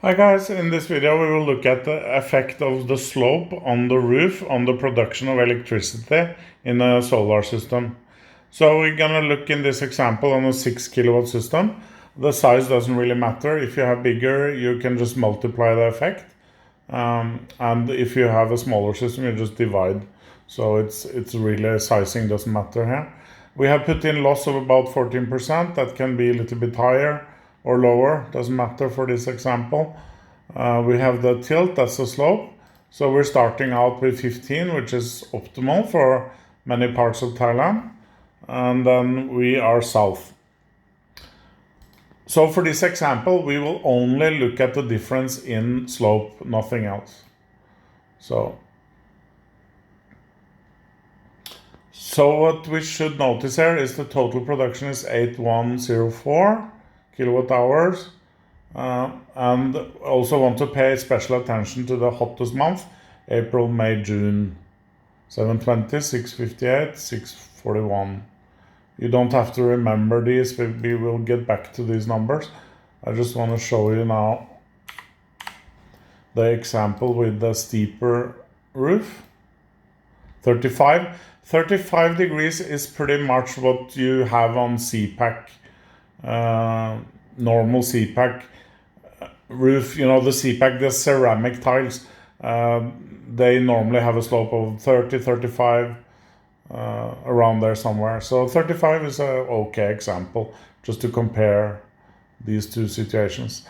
Hi guys, in this video we will look at the effect of the slope on the roof on the production of electricity in a solar system. So we're gonna look in this example on a 6 kilowatt system. The size doesn't really matter. If you have bigger, you can just multiply the effect. And if you have a smaller system, you just divide. So it's really sizing doesn't matter here. We have put in loss of about 14%. That can be a little bit higher or lower, doesn't matter for this example. We have the tilt, that's the slope. So we're starting out with 15, which is optimal for many parts of Thailand. And then we are south. So for this example, we will only look at the difference in slope, nothing else. So what we should notice here is the total production is 8104 kilowatt hours. And also want to pay special attention to the hottest month, April, May, June. 720, 658, 641. You don't have to remember these, we will get back to these numbers. I just want to show you now the example with the steeper roof. 35 degrees is pretty much what you have on CPAC, normal CPAC roof. You know, the CPAC, the ceramic tiles, they normally have a slope of 30, 35, around there somewhere. So 35 is a okay example just to compare these two situations.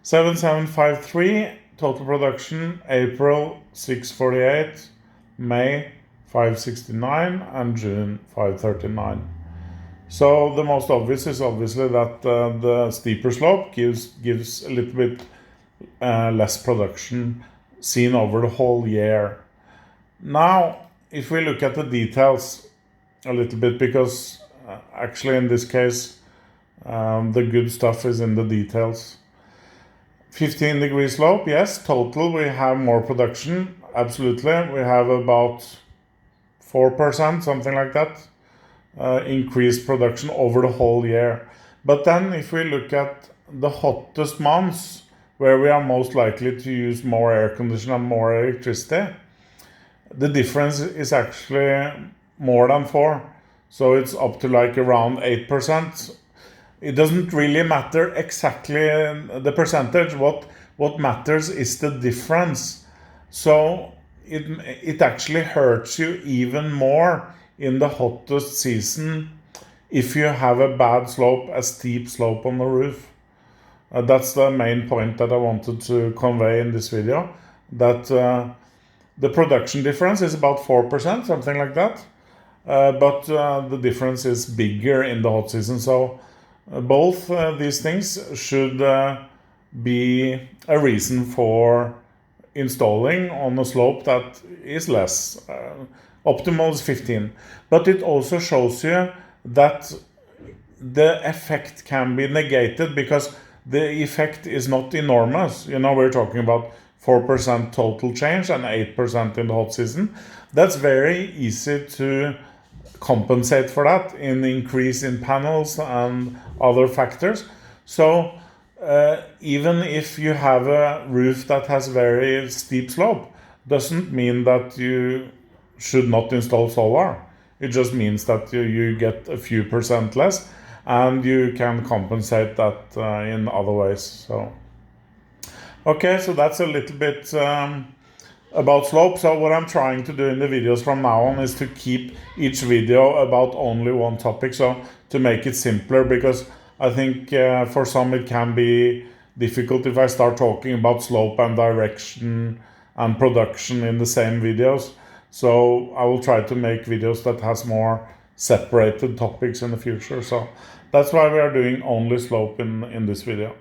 7753 total production, April 648, May 569, and June 539. So the most obvious is obviously that the steeper slope gives a little bit less production seen over the whole year. Now, if we look at the details a little bit, because actually in this case the good stuff is in the details. 15 degree slope, yes, total we have more production, absolutely. We have about 4%, something like that, increased production over the whole year. But then if we look at the hottest months, where we are most likely to use more air conditioning and more electricity, the difference is actually more than 4. So it's up to like around 8%. It doesn't really matter exactly the percentage. What matters is the difference. So it actually hurts you even more in the hottest season if you have a bad slope, a steep slope on the roof. That's the main point that I wanted to convey in this video, that the production difference is about 4%, something like that. But the difference is bigger in the hot season. So both these things should be a reason for installing on a slope that is less. Optimal is 15. But it also shows you that the effect can be negated, because the effect is not enormous. You know, we're talking about 4% total change and 8% in the hot season. That's very easy to compensate for that in increase in panels and other factors. So even if you have a roof that has very steep slope, doesn't mean that you should not install solar. It just means that you get a few percent less, and you can compensate that in other ways. So okay, so that's a little bit about slope. So what I'm trying to do in the videos from now on is to keep each video about only one topic, so to make it simpler, because I think for some it can be difficult if I start talking about slope and direction and production in the same videos. So I will try to make videos that has more separated topics in the future. So that's why we are doing only slope in this video.